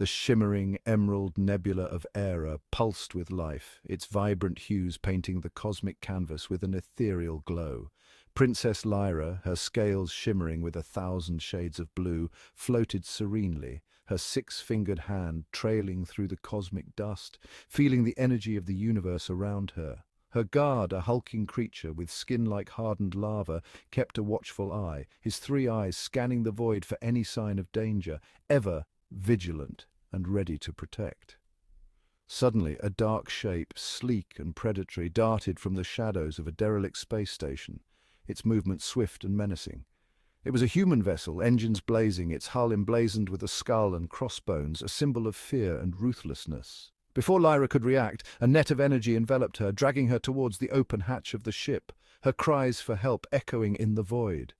The shimmering emerald nebula of Era pulsed with life, its vibrant hues painting the cosmic canvas with an ethereal glow. Princess Lyra, her scales shimmering with 1,000 shades of blue, floated serenely, her six-fingered hand trailing through the cosmic dust, feeling the energy of the universe around her. Her guard, a hulking creature with skin like hardened lava, kept a watchful eye, his three eyes scanning the void for any sign of danger, ever vigilant and ready to protect. Suddenly, a dark shape, sleek and predatory, darted from the shadows of a derelict space station, its movement swift and menacing. It was a human vessel, engines blazing, its hull emblazoned with a skull and crossbones, a symbol of fear and ruthlessness. Before Lyra could react, a net of energy enveloped her, dragging her towards the open hatch of the ship, her cries for help echoing in the void.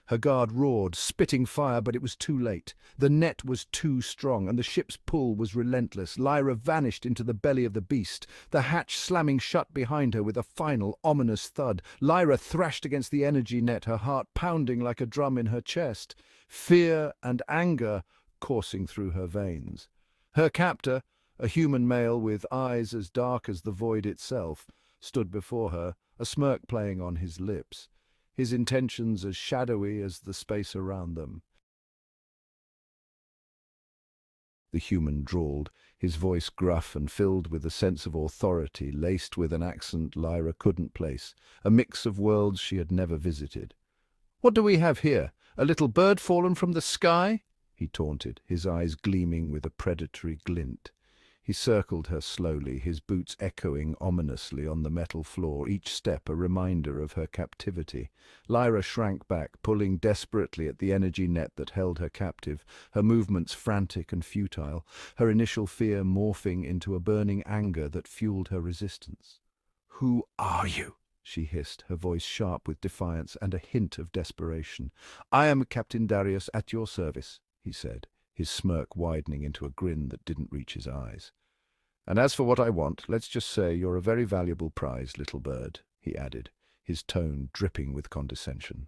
Her guard roared, spitting fire, but it was too late. The net was too strong, and the ship's pull was relentless. Lyra vanished into the belly of the beast, the hatch slamming shut behind her with a final, ominous thud. Lyra thrashed against the energy net, her heart pounding like a drum in her chest, fear and anger coursing through her veins. Her captor, a human male with eyes as dark as the void itself, stood before her, a smirk playing on his lips, his intentions as shadowy as the space around them. The human drawled, his voice gruff and filled with a sense of authority, laced with an accent Lyra couldn't place, a mix of worlds she had never visited. "What do we have here? A little bird fallen from the sky?" he taunted, his eyes gleaming with a predatory glint. He circled her slowly, his boots echoing ominously on the metal floor, each step a reminder of her captivity. Lyra shrank back, pulling desperately at the energy net that held her captive, her movements frantic and futile, her initial fear morphing into a burning anger that fueled her resistance. "Who are you?" she hissed, her voice sharp with defiance and a hint of desperation. "I am Captain Darius, at your service," he said, his smirk widening into a grin that didn't reach his eyes. "And as for what I want, let's just say you're a very valuable prize, little bird," he added, his tone dripping with condescension.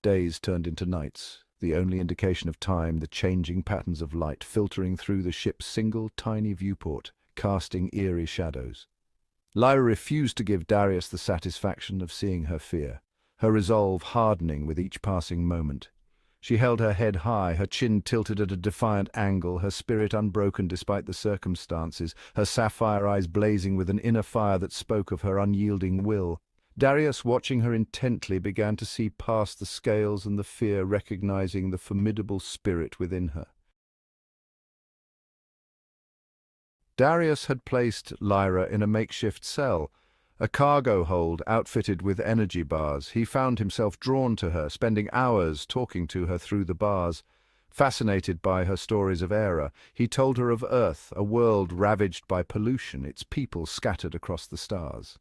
Days turned into nights, the only indication of time the changing patterns of light filtering through the ship's single tiny viewport, casting eerie shadows. Lyra refused to give Darius the satisfaction of seeing her fear, her resolve hardening with each passing moment. She held her head high, her chin tilted at a defiant angle, her spirit unbroken despite the circumstances, her sapphire eyes blazing with an inner fire that spoke of her unyielding will. Darius, watching her intently, began to see past the scales and the fear, recognizing the formidable spirit within her. Darius had placed Lyra in a makeshift cell, a cargo hold outfitted with energy bars. He found himself drawn to her, spending hours talking to her through the bars. Fascinated by her stories of Era, he told her of Earth, a world ravaged by pollution, its people scattered across the stars.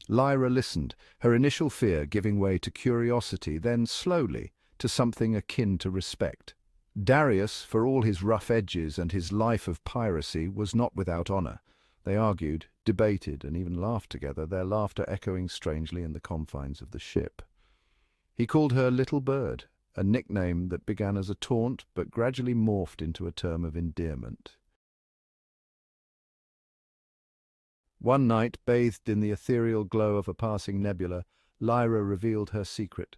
Lyra listened, her initial fear giving way to curiosity, then slowly to something akin to respect. Darius, for all his rough edges and his life of piracy, was not without honor. They argued, debated, and even laughed together, their laughter echoing strangely in the confines of the ship. He called her Little Bird, a nickname that began as a taunt but gradually morphed into a term of endearment. One night, bathed in the ethereal glow of a passing nebula, Lyra revealed her secret.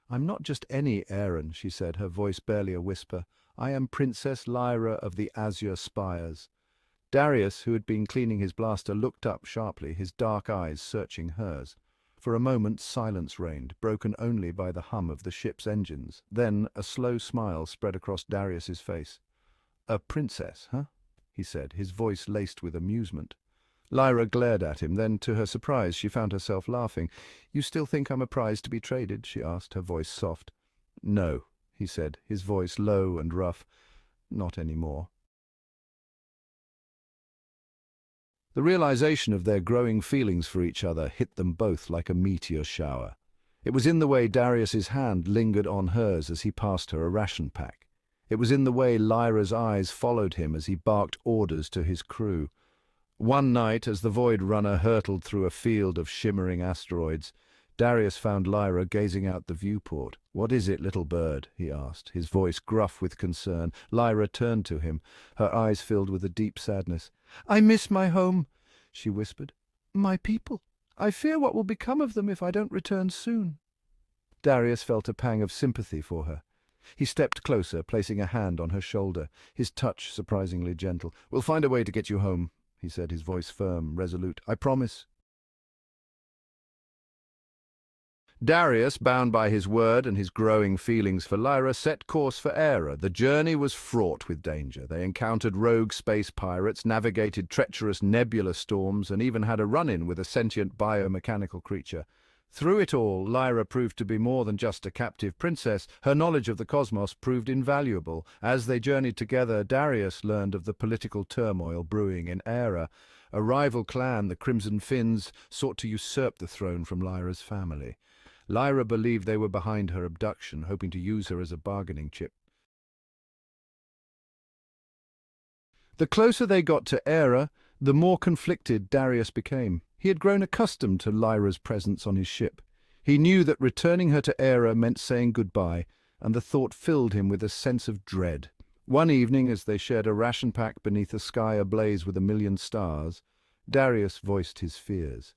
"I'm not just any Aaron," she said, her voice barely a whisper. "I am Princess Lyra of the Azure Spires." Darius, who had been cleaning his blaster, looked up sharply, his dark eyes searching hers. For a moment silence reigned, broken only by the hum of the ship's engines. Then a slow smile spread across Darius's face. "A princess, huh?" he said, his voice laced with amusement. Lyra glared at him, then, to her surprise, she found herself laughing. "You still think I'm a prize to be traded?" she asked, her voice soft. "No," he said, his voice low and rough. "Not anymore." The realization of their growing feelings for each other hit them both like a meteor shower. It was in the way Darius's hand lingered on hers as he passed her a ration pack. It was in the way Lyra's eyes followed him as he barked orders to his crew. One night, as the Void Runner hurtled through a field of shimmering asteroids, Darius found Lyra gazing out the viewport. "What is it, little bird?" he asked, his voice gruff with concern. Lyra turned to him, her eyes filled with a deep sadness. "I miss my home," she whispered. "My people. I fear what will become of them if I don't return soon." Darius felt a pang of sympathy for her. He stepped closer, placing a hand on her shoulder, his touch surprisingly gentle. "We'll find a way to get you home," he said, his voice firm, resolute. "I promise." Darius, bound by his word and his growing feelings for Lyra, set course for Era. The journey was fraught with danger. They encountered rogue space pirates, navigated treacherous nebula storms, and even had a run-in with a sentient biomechanical creature. Through it all, Lyra proved to be more than just a captive princess. Her knowledge of the cosmos proved invaluable. As they journeyed together, Darius learned of the political turmoil brewing in Era. A rival clan, the Crimson Finns, sought to usurp the throne from Lyra's family. Lyra believed they were behind her abduction, hoping to use her as a bargaining chip. The closer they got to Era, the more conflicted Darius became. He had grown accustomed to Lyra's presence on his ship. He knew that returning her to Era meant saying goodbye, and the thought filled him with a sense of dread. One evening, as they shared a ration pack beneath a sky ablaze with 1,000,000 stars, Darius voiced his fears.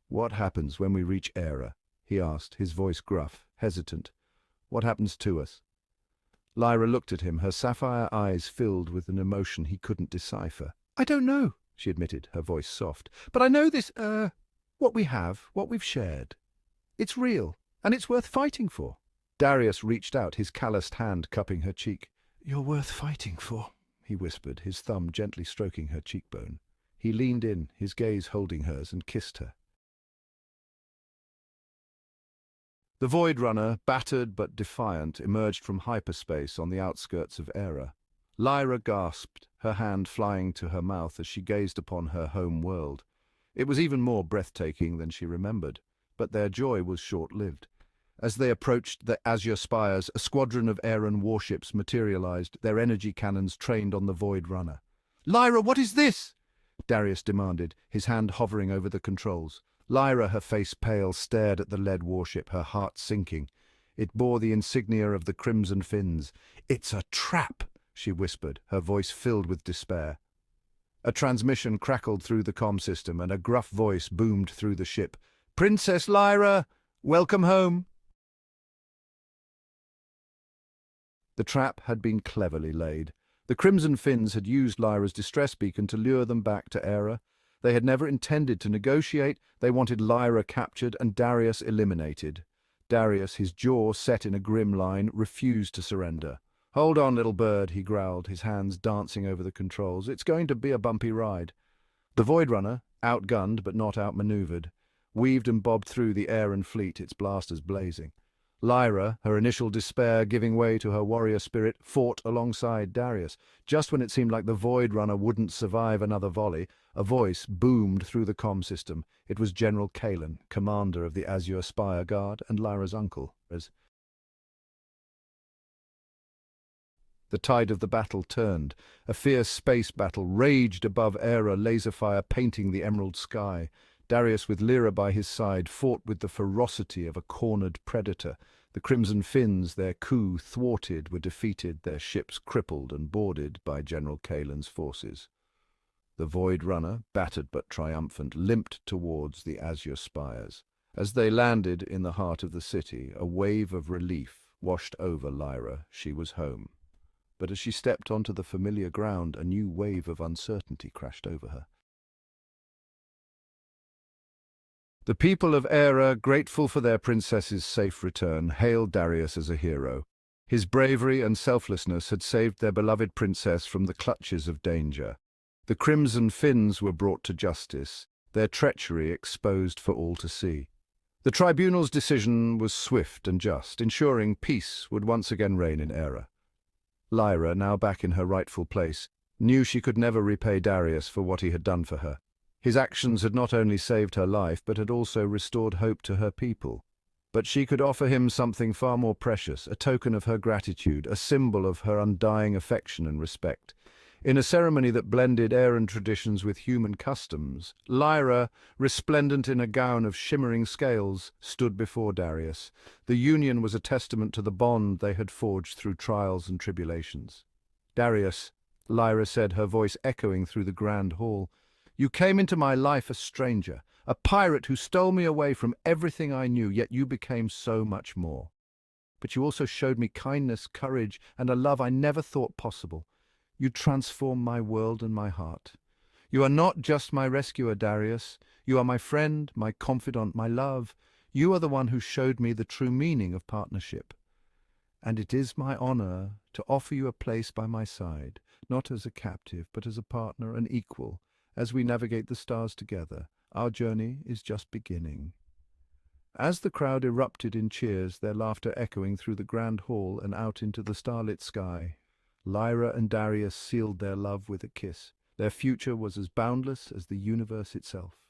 "What happens when we reach Era?" he asked, his voice gruff, hesitant. "What happens to us?" Lyra looked at him, her sapphire eyes filled with an emotion he couldn't decipher. "I don't know," she admitted, her voice soft. "But I know this, what we have, what we've shared. It's real, and it's worth fighting for." Darius reached out, his calloused hand cupping her cheek. "You're worth fighting for," he whispered, his thumb gently stroking her cheekbone. He leaned in, his gaze holding hers, and kissed her. The Void Runner, battered but defiant, emerged from hyperspace on the outskirts of Era. Lyra gasped, her hand flying to her mouth as she gazed upon her home world. It was even more breathtaking than she remembered, but their joy was short-lived. As they approached the azure spires, a squadron of Eran warships materialized, their energy cannons trained on the Void Runner. "Lyra, what is this?" Darius demanded, his hand hovering over the controls. Lyra, her face pale, stared at the lead warship, her heart sinking. It bore the insignia of the Crimson Finns. "It's a trap," she whispered, her voice filled with despair. A transmission crackled through the comm system, and a gruff voice boomed through the ship. "Princess Lyra, welcome home." The trap had been cleverly laid. The Crimson Finns had used Lyra's distress beacon to lure them back to Era. They had never intended to negotiate. They wanted Lyra captured and Darius eliminated. Darius, his jaw set in a grim line, refused to surrender. "Hold on, little bird," he growled, his hands dancing over the controls. "It's going to be a bumpy ride." The Void Runner, outgunned but not outmaneuvered, weaved and bobbed through the Eran fleet, its blasters blazing. Lyra, her initial despair giving way to her warrior spirit, fought alongside Darius. Just when it seemed like the Void Runner wouldn't survive another volley, a voice boomed through the comm system. It was General Kalen, commander of the Azure Spire Guard and Lyra's uncle. The tide of the battle turned. A fierce space battle raged above Era, laser fire painting the emerald sky. Darius, with Lyra by his side, fought with the ferocity of a cornered predator. The Crimson Finns, their coup thwarted, were defeated, their ships crippled and boarded by General Kalen's forces. The Void Runner, battered but triumphant, limped towards the Azure Spires. As they landed in the heart of the city, a wave of relief washed over Lyra. She was home. But as she stepped onto the familiar ground, a new wave of uncertainty crashed over her. The people of Era, grateful for their princess's safe return, hailed Darius as a hero. His bravery and selflessness had saved their beloved princess from the clutches of danger. The Crimson Finns were brought to justice, their treachery exposed for all to see. The tribunal's decision was swift and just, ensuring peace would once again reign in Era. Lyra, now back in her rightful place, knew she could never repay Darius for what he had done for her. His actions had not only saved her life, but had also restored hope to her people. But she could offer him something far more precious, a token of her gratitude, a symbol of her undying affection and respect. In a ceremony that blended Aran traditions with human customs, Lyra, resplendent in a gown of shimmering scales, stood before Darius. The union was a testament to the bond they had forged through trials and tribulations. "Darius," Lyra said, her voice echoing through the grand hall, "you came into my life a stranger, a pirate who stole me away from everything I knew, yet you became so much more. But you also showed me kindness, courage, and a love I never thought possible. You transform my world and my heart. You are not just my rescuer, Darius. You are my friend, my confidant, my love. You are the one who showed me the true meaning of partnership. And it is my honor to offer you a place by my side, not as a captive, but as a partner, an equal, as we navigate the stars together. Our journey is just beginning." As the crowd erupted in cheers, their laughter echoing through the grand hall and out into the starlit sky, Lyra and Darius sealed their love with a kiss. Their future was as boundless as the universe itself.